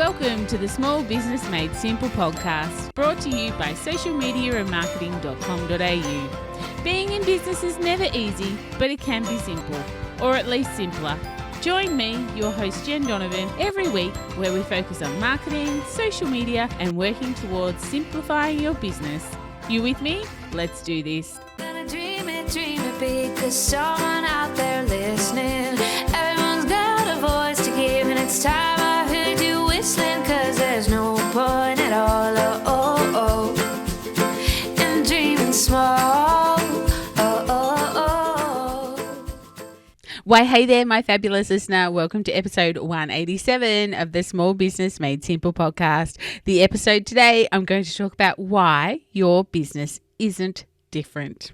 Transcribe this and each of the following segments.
Welcome to the Small Business Made Simple podcast, brought to you by socialmediaandmarketing.com.au. Being in business is never easy, but it can be simple, or at least simpler. Join me, your host Jen Donovan, every week where we focus on marketing, social media, and working towards simplifying your business. You with me? Let's do this. Gonna dream it big, 'cause someone out there listening. Everyone's got a voice to give, and it's time I heard you whistling, 'cause there's no point at all, in dreaming small. Why, hey there, my fabulous listener. Welcome to episode 187 of the Small Business Made Simple podcast. The episode today, I'm going to talk about why your business isn't different.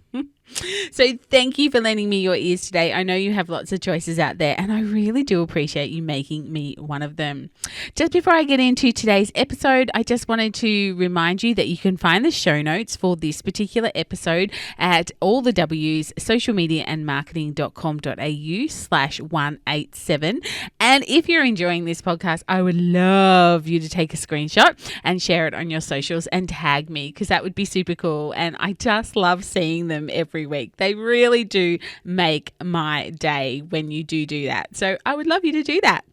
So thank you for lending me your ears today. I know you have lots of choices out there, and I really do appreciate you making me one of them. Just before I get into today's episode, I just wanted to remind you that you can find the show notes for this particular episode at all the W's, socialmediaandmarketing.com.au/187. And if you're enjoying this podcast, I would love you to take a screenshot and share it on your socials and tag me, because that would be super cool. And I just love seeing them every week. They really do make my day when you do that. So I would love you to do that.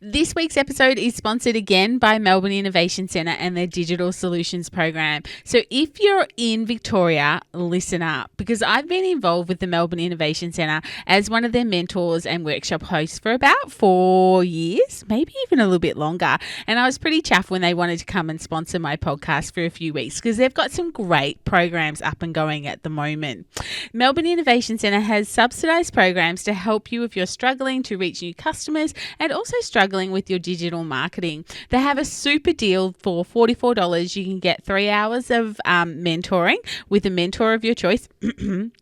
This week's episode is sponsored again by Melbourne Innovation Centre and their Digital Solutions Program. So if you're in Victoria, listen up, because I've been involved with the Melbourne Innovation Centre as one of their mentors and workshop hosts for about 4 years, maybe even a little bit longer. And I was pretty chuffed when they wanted to come and sponsor my podcast for a few weeks, because they've got some great programs up and going at the moment. Melbourne Innovation Centre has subsidised programs to help you if you're struggling to reach new customers and also struggling with your digital marketing. They have a super deal for $44. You can get 3 hours of mentoring with a mentor of your choice,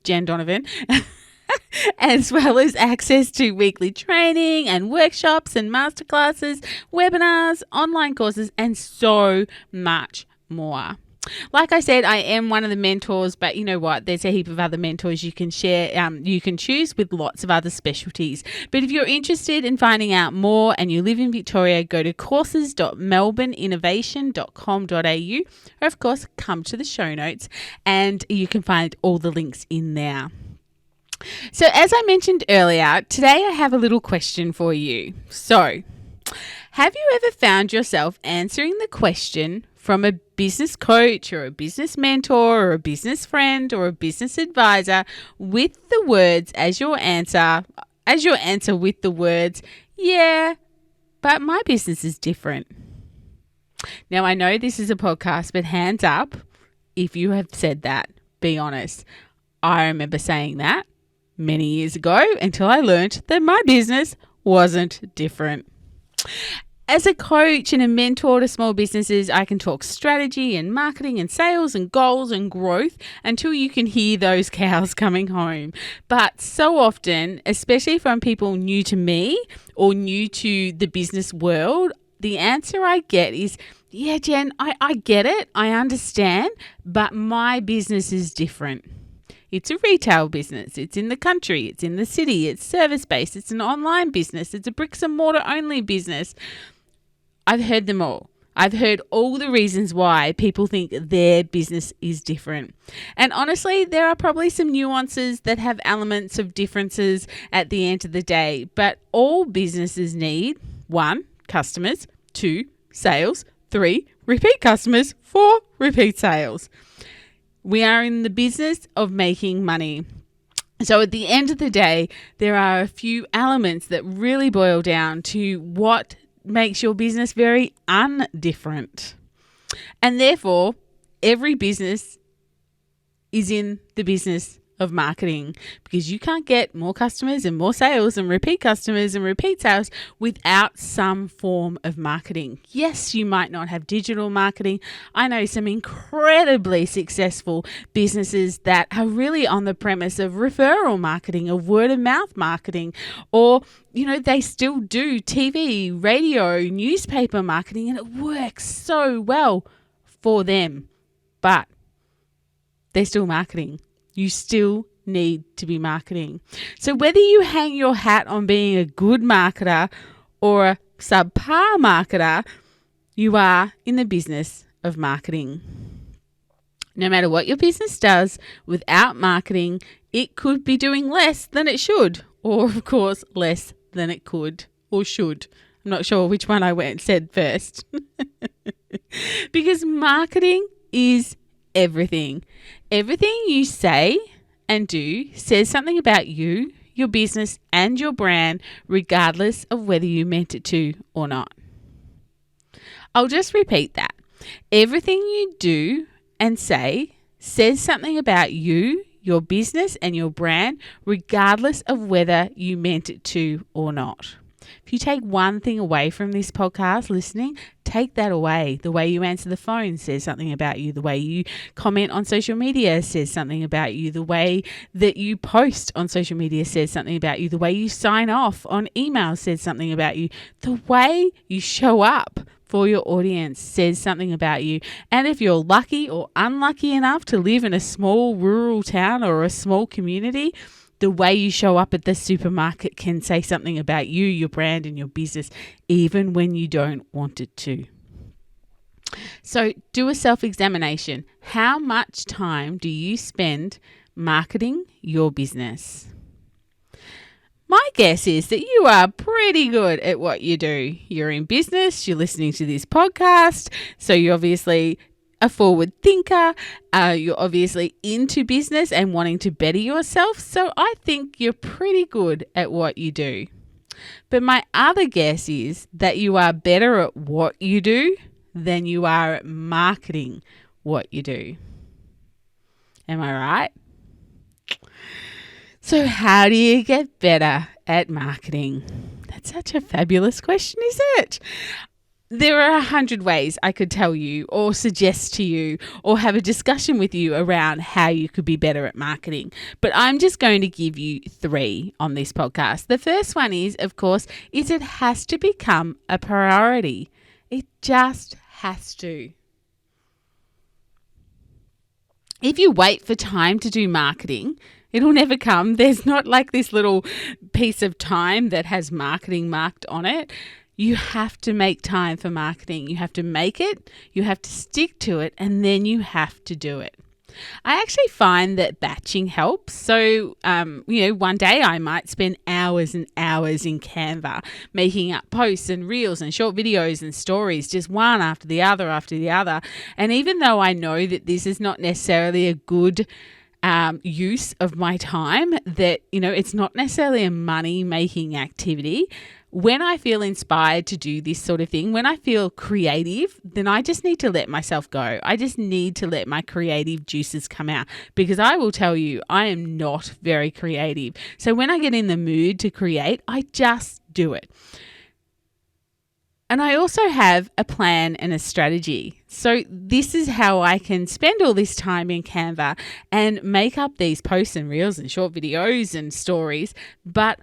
Jen Donovan, as well as access to weekly training and workshops and masterclasses, webinars, online courses, and so much more. Like I said, I am one of the mentors, but you know what? There's a heap of other mentors you can share. You can choose with lots of other specialties. But if you're interested in finding out more and you live in Victoria, go to courses.melbourneinnovation.com.au, or of course, come to the show notes and you can find all the links in there. So as I mentioned earlier, today I have a little question for you. So, have you ever found yourself answering the question from a business coach or a business mentor or a business friend or a business advisor with the words as your answer with the words, yeah, but my business is different? Now, I know this is a podcast, but hands up if you have said that. Be honest. I remember saying that many years ago until I learned that my business wasn't different. As a coach and a mentor to small businesses, I can talk strategy and marketing and sales and goals and growth until you can hear those cows coming home. But so often, especially from people new to me or new to the business world, the answer I get is, yeah, Jen, I get it. I understand, but my business is different. It's a retail business. It's in the country. It's in the city. It's service-based. It's an online business. It's a bricks and mortar only business. I've heard them all. I've heard all the reasons why people think their business is different. And honestly, there are probably some nuances that have elements of differences at the end of the day. But all businesses need 1, customers, 2, sales, 3, repeat customers, 4, repeat sales. We are in the business of making money. So at the end of the day, there are a few elements that really boil down to what makes your business very undifferent. And therefore, every business is in the business of marketing, because you can't get more customers and more sales and repeat customers and repeat sales without some form of marketing. Yes, you might not have digital marketing. I know some incredibly successful businesses that are really on the premise of referral marketing, of word of mouth marketing, or they still do TV, radio, newspaper marketing, and it works so well for them. But they're still marketing. You still need to be marketing. So whether you hang your hat on being a good marketer or a subpar marketer, you are in the business of marketing. No matter what your business does, without marketing, it could be doing less than it should, or of course, less than it could or should. I'm not sure which one I said first. Because marketing is everything. Everything you say and do says something about you, your business, and your brand, regardless of whether you meant it to or not. I'll just repeat that. Everything you do and say says something about you, your business, and your brand, regardless of whether you meant it to or not. If you take one thing away from this podcast listening, take that away. The way you answer the phone says something about you. The way you comment on social media says something about you. The way that you post on social media says something about you. The way you sign off on email says something about you. The way you show up for your audience says something about you. And if you're lucky or unlucky enough to live in a small rural town or a small community, the way you show up at the supermarket can say something about you, your brand, and your business, even when you don't want it to. So do a self-examination. How much time do you spend marketing your business? My guess is that you are pretty good at what you do. You're in business, you're listening to this podcast, so you're obviously a forward thinker, you're obviously into business and wanting to better yourself, so I think you're pretty good at what you do. But my other guess is that you are better at what you do than you are at marketing what you do. Am I right? So how do you get better at marketing? That's such a fabulous question, isn't it? There are 100 ways I could tell you or suggest to you or have a discussion with you around how you could be better at marketing. But I'm just going to give you 3 on this podcast. The first one is, of course, it has to become a priority. It just has to. If you wait for time to do marketing, it'll never come. There's not like this little piece of time that has marketing marked on it. You have to make time for marketing. You have to make it, you have to stick to it, and then you have to do it. I actually find that batching helps. So, one day I might spend hours and hours in Canva making up posts and reels and short videos and stories, just one after the other after the other. And even though I know that this is not necessarily a good use of my time, that, it's not necessarily a money-making activity, when I feel inspired to do this sort of thing, when I feel creative, then I just need to let myself go. I just need to let my creative juices come out, because I will tell you, I am not very creative. So when I get in the mood to create, I just do it. And I also have a plan and a strategy. So this is how I can spend all this time in Canva and make up these posts and reels and short videos and stories, but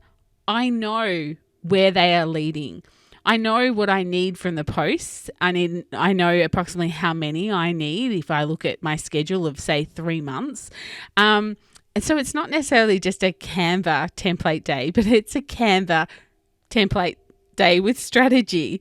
I know where they are leading. I know what I need from the posts. I know approximately how many I need if I look at my schedule of, say, 3 months. And so it's not necessarily just a Canva template day, but it's a Canva template day with strategy.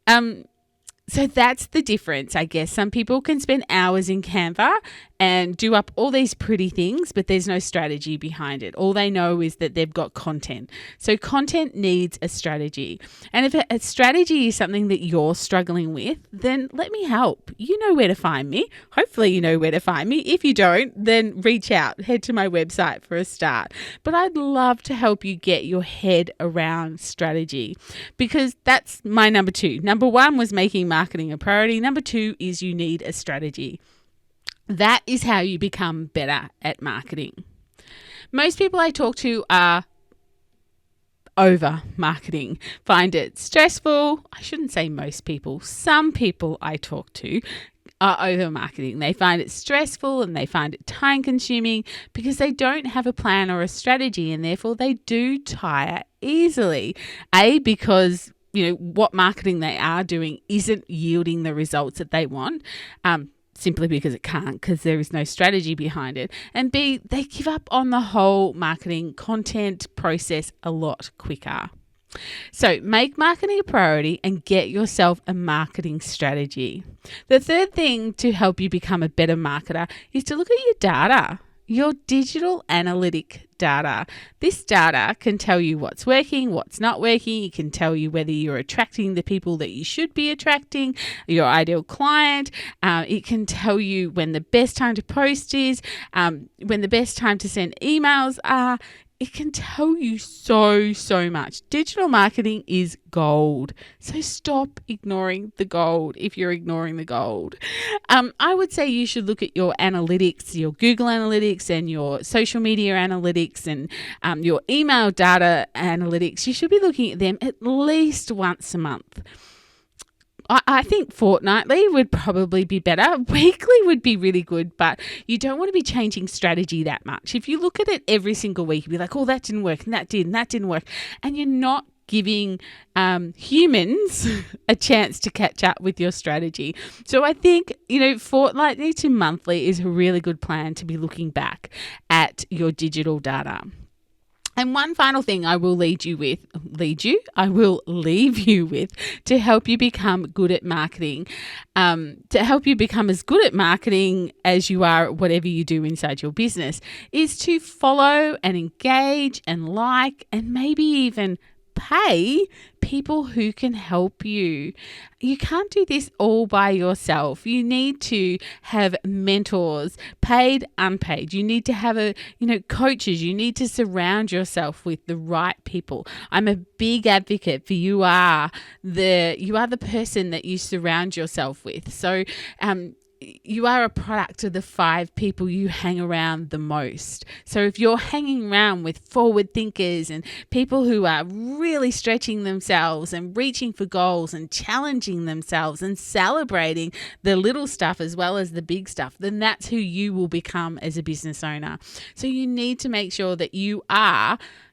So that's the difference, I guess. Some people can spend hours in Canva and do up all these pretty things, but there's no strategy behind it. All they know is that they've got content. So content needs a strategy. And if a strategy is something that you're struggling with, then let me help. You know where to find me. Hopefully you know where to find me. If you don't, then reach out. Head to my website for a start. But I'd love to help you get your head around strategy, because that's my number 2. Number 1 was making marketing a priority. Number 2 is you need a strategy. That is how you become better at marketing. Most people I talk to are over marketing, find it stressful. I shouldn't say most people. Some people I talk to are over marketing. They find it stressful and they find it time consuming because they don't have a plan or a strategy, and therefore they do tire easily. Because what marketing they are doing isn't yielding the results that they want. Simply because it can't, because there is no strategy behind it. And B, they give up on the whole marketing content process a lot quicker. So make marketing a priority and get yourself a marketing strategy. The third thing to help you become a better marketer is to look at your data, your digital analytic data. This data can tell you what's working, what's not working. It can tell you whether you're attracting the people that you should be attracting, your ideal client. It can tell you when the best time to post is, when the best time to send emails are. It can tell you so much. Digital marketing is gold. So stop ignoring the gold if you're ignoring the gold. I would say you should look at your analytics, your Google Analytics and your social media analytics and your email data analytics. You should be looking at them at least once a month. I think fortnightly would probably be better. Weekly would be really good, but you don't want to be changing strategy that much. If you look at it every single week, you'll be like, oh, that didn't work, and that did, and that didn't work. And you're not giving humans a chance to catch up with your strategy. So I think, fortnightly to monthly is a really good plan to be looking back at your digital data. And one final thing I will leave you with to help you become good at marketing, to help you become as good at marketing as you are at whatever you do inside your business, is to follow and engage and like and maybe even pay people who can help you. You can't do this all by yourself. You need to have mentors, paid, unpaid. You need to have coaches. You need to surround yourself with the right people. I'm a big advocate for you are the person that you surround yourself with. So you are a product of the 5 people you hang around the most. So if you're hanging around with forward thinkers and people who are really stretching themselves and reaching for goals and challenging themselves and celebrating the little stuff as well as the big stuff, then that's who you will become as a business owner. So you need to make sure that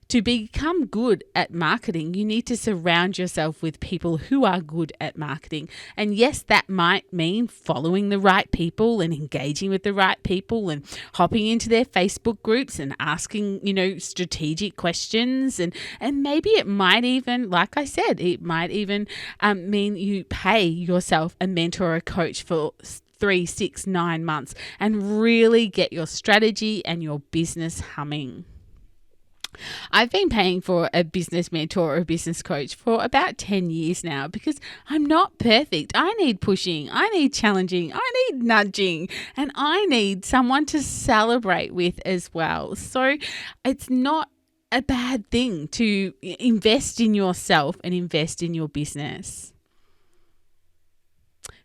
to become good at marketing, you need to surround yourself with people who are good at marketing. And yes, that might mean following the right people and engaging with the right people and hopping into their Facebook groups and asking, strategic questions. And maybe it might even, like I said, it might even mean you pay yourself a mentor or a coach for 3, 6, 9 months and really get your strategy and your business humming. I've been paying for a business mentor or a business coach for about 10 years now because I'm not perfect. I need pushing, I need challenging, I need nudging, and I need someone to celebrate with as well. So it's not a bad thing to invest in yourself and invest in your business.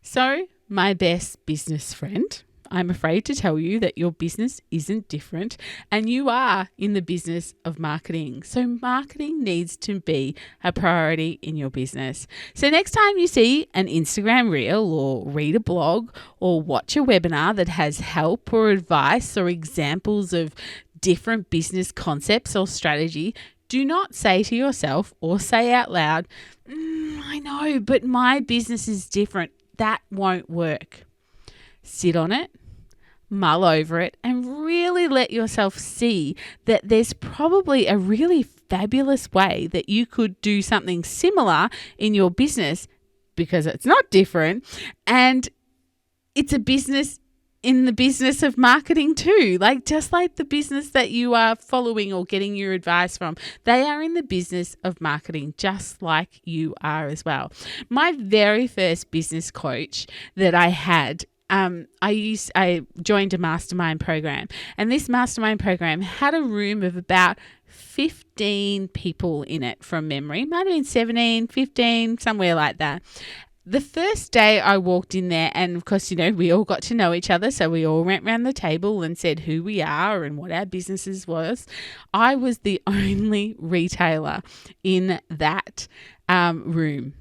So, my best business friend, I'm afraid to tell you that your business isn't different and you are in the business of marketing. So marketing needs to be a priority in your business. So next time you see an Instagram reel or read a blog or watch a webinar that has help or advice or examples of different business concepts or strategy, do not say to yourself or say out loud, I know, but my business is different. That won't work. Sit on it, mull over it, and really let yourself see that there's probably a really fabulous way that you could do something similar in your business because it's not different and it's a business in the business of marketing too. Just like the business that you are following or getting your advice from, they are in the business of marketing just like you are as well. My very first business coach that I had, I joined a mastermind program, and this mastermind program had a room of about 15 people in it from memory. Might have been 17, 15, somewhere like that. The first day I walked in there, and of course, we all got to know each other. So we all went around the table and said who we are and what our businesses was. I was the only retailer in that room.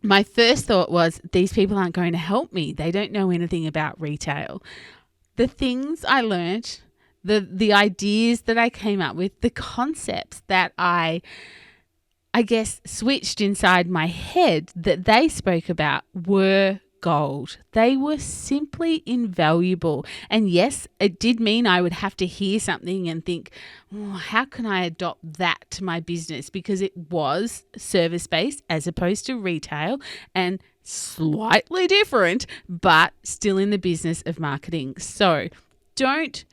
My first thought was, these people aren't going to help me. They don't know anything about retail. The things I learned, the ideas that I came up with, the concepts that I guess switched inside my head that they spoke about were gold. They were simply invaluable. And yes, it did mean I would have to hear something and think, how can I adopt that to my business? Because it was service-based as opposed to retail and slightly different, but still in the business of marketing. So don't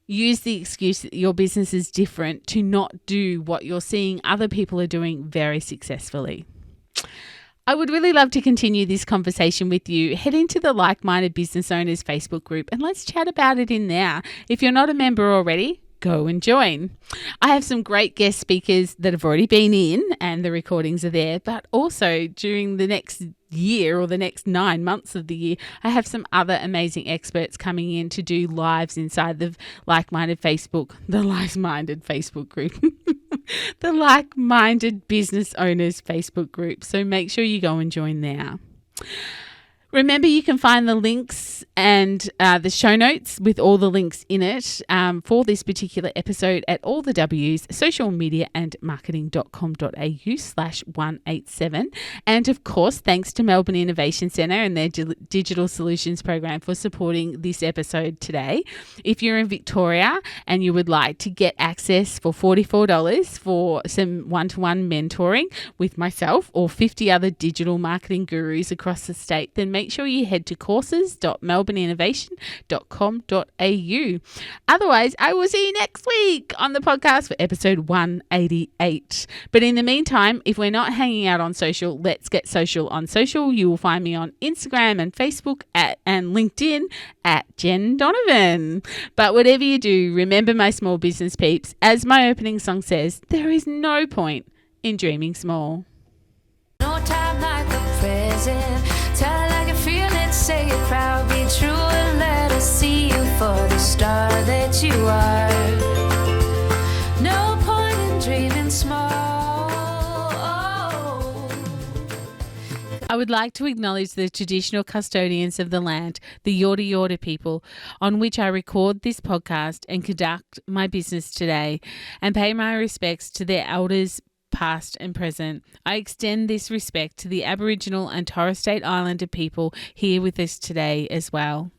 use the excuse that your business is different to not do what you're seeing other people are doing very successfully. I would really love to continue this conversation with you. Head into the Like-Minded Business Owners Facebook group and let's chat about it in there. If you're not a member already, go and join. I have some great guest speakers that have already been in and the recordings are there, but also during the next year or the next 9 months of the year, I have some other amazing experts coming in to do lives inside the Like-Minded Facebook group, the Like-Minded Business Owners Facebook group. So make sure you go and join there. Remember, you can find the links and the show notes with all the links in it for this particular episode at all the W's, socialmediaandmarketing.com.au/187. And of course, thanks to Melbourne Innovation Centre and their Digital Solutions Program for supporting this episode today. If you're in Victoria and you would like to get access for $44 for some one-to-one mentoring with myself or 50 other digital marketing gurus across the state, then make sure you head to courses.melbourneinnovation.com.au. Otherwise, I will see you next week on the podcast for episode 188. But in the meantime, if we're not hanging out on social, let's get social on social. You will find me on Instagram and Facebook and LinkedIn at Jen Donovan. But whatever you do, remember, my small business peeps, as my opening song says, there is no point in dreaming small. No time like the present. Tell it like you feel it, say it proud, be true, and let us see you for the star that you are. No point in dreaming small. I would like to acknowledge the traditional custodians of the land, the Yorta Yorta people, on which I record this podcast and conduct my business today, and pay my respects to their elders, past and present. I extend this respect to the Aboriginal and Torres Strait Islander people here with us today as well.